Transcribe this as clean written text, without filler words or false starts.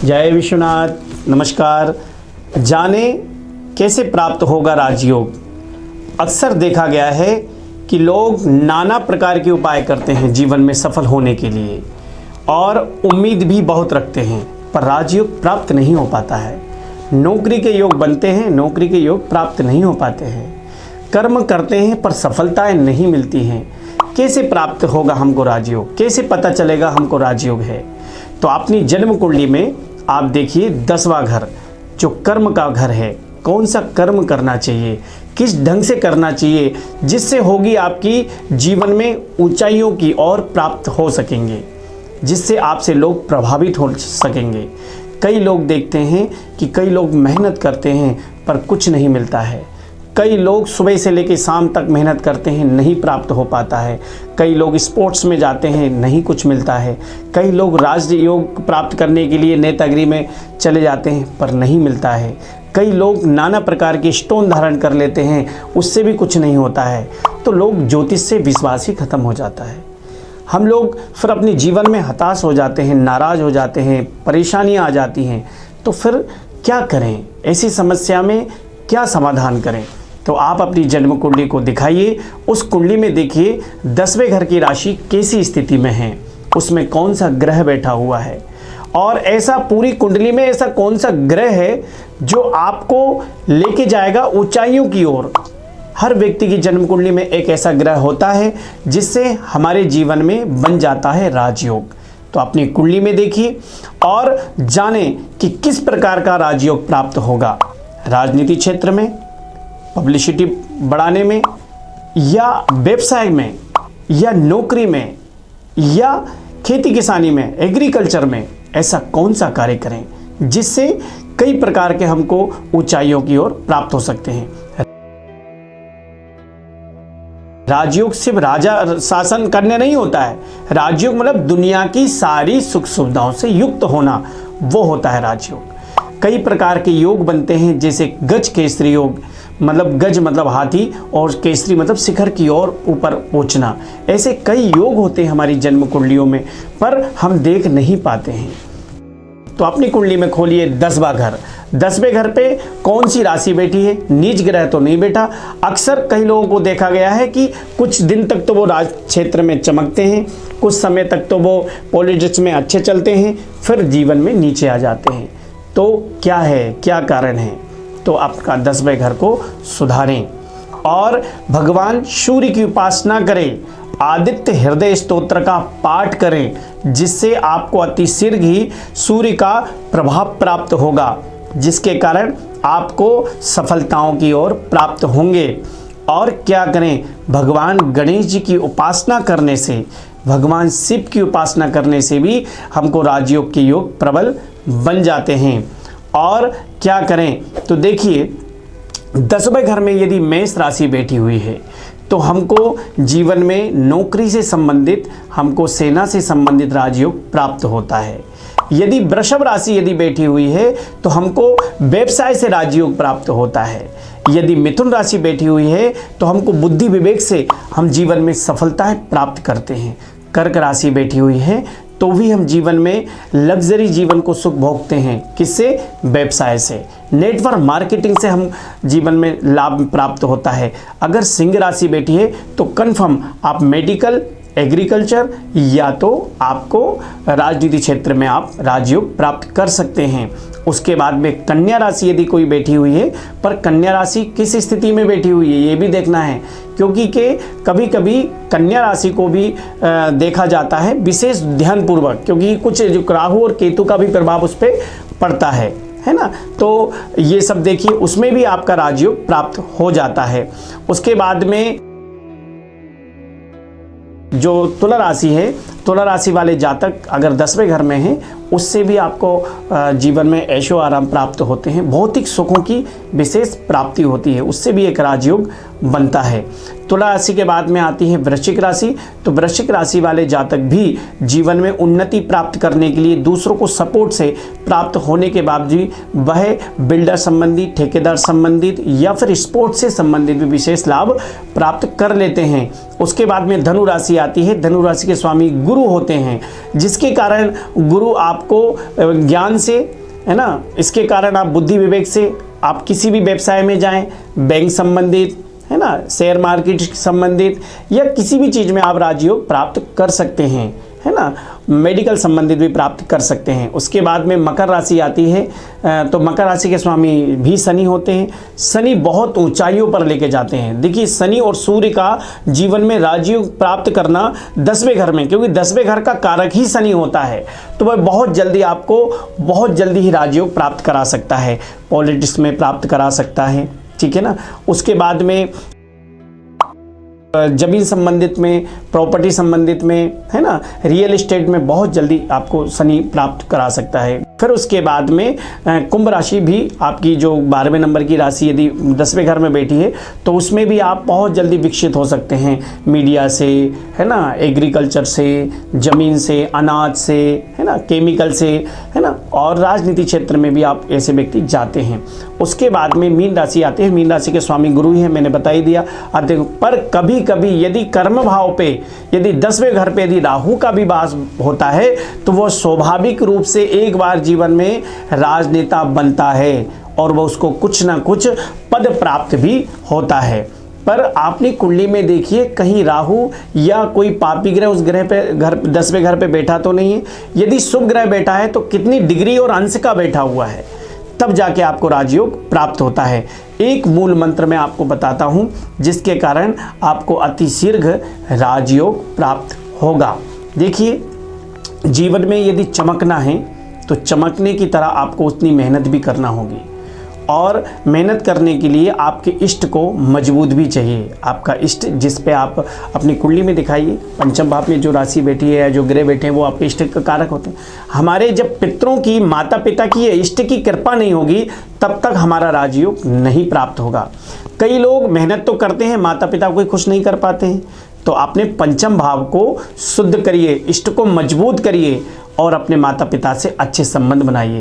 जय विश्वनाथ। नमस्कार। जाने कैसे प्राप्त होगा राजयोग। अक्सर देखा गया है कि लोग नाना प्रकार के उपाय करते हैं जीवन में सफल होने के लिए और उम्मीद भी बहुत रखते हैं, पर राजयोग प्राप्त नहीं हो पाता है। नौकरी के योग बनते हैं, नौकरी के योग प्राप्त नहीं हो पाते हैं। कर्म करते हैं पर सफलताएं नहीं मिलती हैं। कैसे प्राप्त होगा हमको राजयोग, कैसे पता चलेगा हमको राजयोग है। तो अपनी जन्म कुंडली में आप देखिए 10वां घर जो कर्म का घर है, कौन सा कर्म करना चाहिए, किस ढंग से करना चाहिए जिससे होगी आपकी जीवन में ऊंचाइयों की ओर प्राप्त हो सकेंगे, जिससे आपसे लोग प्रभावित हो सकेंगे। कई लोग देखते हैं कि कई लोग मेहनत करते हैं पर कुछ नहीं मिलता है। कई लोग सुबह से लेकर शाम तक मेहनत करते हैं, नहीं प्राप्त हो पाता है। कई लोग स्पोर्ट्स में जाते हैं, नहीं कुछ मिलता है। कई लोग राजयोग प्राप्त करने के लिए नेतागिरी में चले जाते हैं पर नहीं मिलता है। कई लोग नाना प्रकार के स्टोन धारण कर लेते हैं, उससे भी कुछ नहीं होता है। तो लोग ज्योतिष से विश्वास ही खत्म हो जाता है। हम लोग फिर अपने जीवन में हताश हो जाते हैं, नाराज़ हो जाते हैं, परेशानियाँ आ जाती हैं। तो फिर क्या करें, ऐसी समस्या में क्या समाधान करें। तो आप अपनी जन्म कुंडली को दिखाइए, उस कुंडली में देखिए 10वें घर की राशि कैसी स्थिति में है, उसमें कौन सा ग्रह बैठा हुआ है और ऐसा पूरी कुंडली में ऐसा कौन सा ग्रह है जो आपको लेके जाएगा ऊंचाइयों की ओर। हर व्यक्ति की जन्म कुंडली में एक ऐसा ग्रह होता है जिससे हमारे जीवन में बन जाता है राजयोग। तो अपनी कुंडली में देखिए और जाने कि किस प्रकार का राजयोग प्राप्त होगा। राजनीति क्षेत्र में, पब्लिसिटी बढ़ाने में, या व्यवसाय में, या नौकरी में, या खेती किसानी में, एग्रीकल्चर में, ऐसा कौन सा कार्य करें जिससे कई प्रकार के हमको ऊंचाइयों की ओर प्राप्त हो सकते हैं। राजयोग सिर्फ राजा शासन करने नहीं होता है। राजयोग मतलब दुनिया की सारी सुख सुविधाओं से युक्त होना, वो होता है राजयोग। कई प्रकार के योग बनते हैं, जैसे गज केसरी योग, मतलब गज मतलब हाथी और केसरी मतलब शिखर की ओर ऊपर पहुंचना। ऐसे कई योग होते हैं हमारी जन्म कुंडलियों में, पर हम देख नहीं पाते हैं। तो अपनी कुंडली में खोलिए 10वां घर। 10वें घर पे कौन सी राशि बैठी है, नीच ग्रह तो नहीं बैठा। अक्सर कई लोगों को देखा गया है कि कुछ दिन तक तो वो राज क्षेत्र में चमकते हैं, कुछ समय तक तो वो पॉलिटिक्स में अच्छे चलते हैं, फिर जीवन में नीचे आ जाते हैं। तो क्या है, क्या कारण है। तो आपका 10वें घर को सुधारें और भगवान सूर्य की उपासना करें। आदित्य हृदय स्तोत्र का पाठ करें, जिससे आपको अतिशीघ्र ही सूर्य का प्रभाव प्राप्त होगा, जिसके कारण आपको सफलताओं की ओर प्राप्त होंगे। और क्या करें, भगवान गणेश जी की उपासना करने से, भगवान शिव की उपासना करने से भी हमको राजयोग के योग प्रबल बन जाते हैं। और क्या करें, तो देखिए 10वें घर में यदि मेष राशि बैठी हुई है तो हमको जीवन में नौकरी से संबंधित, हमको सेना से संबंधित राजयोग प्राप्त होता है। यदि वृषभ राशि यदि बैठी हुई है तो हमको व्यवसाय से राजयोग प्राप्त होता है। यदि मिथुन राशि बैठी हुई है तो हमको बुद्धि विवेक से हम जीवन में सफलताएं प्राप्त करते हैं। कर्क राशि बैठी हुई है तो भी हम जीवन में लग्जरी जीवन को सुख भोगते हैं। किससे? व्यवसाय से, नेटवर्क मार्केटिंग से हम जीवन में लाभ प्राप्त होता है। अगर सिंह राशि बैठी है तो कन्फर्म आप मेडिकल, एग्रीकल्चर या तो आपको राजनीति क्षेत्र में आप राजयोग प्राप्त कर सकते हैं। उसके बाद में कन्या राशि यदि कोई बैठी हुई है, पर कन्या राशि किस स्थिति में बैठी हुई है ये भी देखना है, क्योंकि के कभी कभी कन्या राशि को भी देखा जाता है विशेष ध्यानपूर्वक, क्योंकि कुछ जो राहु और केतु का भी प्रभाव उस पर पड़ता है ना। तो ये सब देखिए, उसमें भी आपका राजयोग प्राप्त हो जाता है। उसके बाद में जो तुला राशि है, तुला राशि वाले जातक अगर 10वें घर में हैं, उससे भी आपको जीवन में ऐशो आराम प्राप्त होते हैं, भौतिक सुखों की विशेष प्राप्ति होती है, उससे भी एक राजयोग बनता है। तुला राशि के बाद में आती है वृश्चिक राशि। तो वृश्चिक राशि वाले जातक भी जीवन में उन्नति प्राप्त करने के लिए दूसरों को सपोर्ट से प्राप्त होने के बावजूद वह बिल्डर संबंधी, ठेकेदार संबंधित या फिर स्पोर्ट्स से संबंधित भी विशेष लाभ प्राप्त कर लेते हैं। उसके बाद में धनु राशि आती है। धनु राशि के स्वामी गुरु होते हैं, जिसके कारण गुरु आप आपको ज्ञान से, है ना, इसके कारण आप बुद्धि विवेक से आप किसी भी व्यवसाय में जाएं, बैंक संबंधित, है ना, शेयर मार्केट संबंधित या किसी भी चीज़ में आप राजयोग प्राप्त कर सकते हैं, है ना, मेडिकल संबंधित भी प्राप्त कर सकते हैं। उसके बाद में मकर राशि आती है, तो मकर राशि के स्वामी भी शनि होते हैं। शनि बहुत ऊंचाइयों पर लेके जाते हैं। देखिए, शनि और सूर्य का जीवन में राजयोग प्राप्त करना 10वें घर में, क्योंकि 10वें घर का कारक ही शनि होता है, तो वह बहुत जल्दी ही राजयोग प्राप्त करा सकता है, पॉलिटिक्स में प्राप्त करा सकता है, ठीक है ना। उसके बाद में जमीन संबंधित में, प्रॉपर्टी संबंधित में, है ना, रियल एस्टेट में बहुत जल्दी आपको शनि प्राप्त करा सकता है। फिर उसके बाद में कुंभ राशि भी आपकी जो 12वें नंबर की राशि यदि 10वें घर में बैठी है तो उसमें भी आप बहुत जल्दी विकसित हो सकते हैं, मीडिया से, है ना, एग्रीकल्चर से, ज़मीन से, अनाज से, है ना, केमिकल से, है ना, और राजनीति क्षेत्र में भी आप ऐसे व्यक्ति जाते हैं। उसके बाद में मीन राशि आती है। मीन राशि के स्वामी गुरु ही हैं, मैंने बता ही दिया। पर कभी कभी यदि कर्म भाव पे, यदि 10वें घर पे यदि राहु का भी वास होता है तो वो स्वाभाविक रूप से एक बार जीवन में राजनेता बनता है और वो उसको कुछ ना कुछ पद प्राप्त भी होता है। पर आपने कुंडली में देखिए कहीं राहु या कोई पापी ग्रह उस ग्रह पे 10वें घर पे बैठा तो नहीं है। यदि शुभ ग्रह बैठा है तो कितनी डिग्री और अंश का बैठा हुआ है, तब जाके आपको राजयोग प्राप्त होता है। एक मूल मंत्र मैं आपको बताता हूं जिसके कारण आपको अतिशीघ्र राजयोग प्राप्त होगा। देखिए, जीवन में यदि चमकना है तो चमकने की तरह आपको उतनी मेहनत भी करना होगी, और मेहनत करने के लिए आपके इष्ट को मजबूत भी चाहिए। आपका इष्ट जिस पे आप अपनी कुंडली में दिखाइए, पंचम भाव में जो राशि बैठी है या जो ग्रह बैठे हैं वो आपके इष्ट का कारक होते हैं। हमारे जब पितरों की, माता पिता की या इष्ट की कृपा नहीं होगी तब तक हमारा राजयोग नहीं प्राप्त होगा। कई लोग मेहनत तो करते हैं, माता पिता को खुश नहीं कर पाते हैं। तो अपने पंचम भाव को शुद्ध करिए, इष्ट को मजबूत करिए और अपने माता पिता से अच्छे संबंध बनाइए।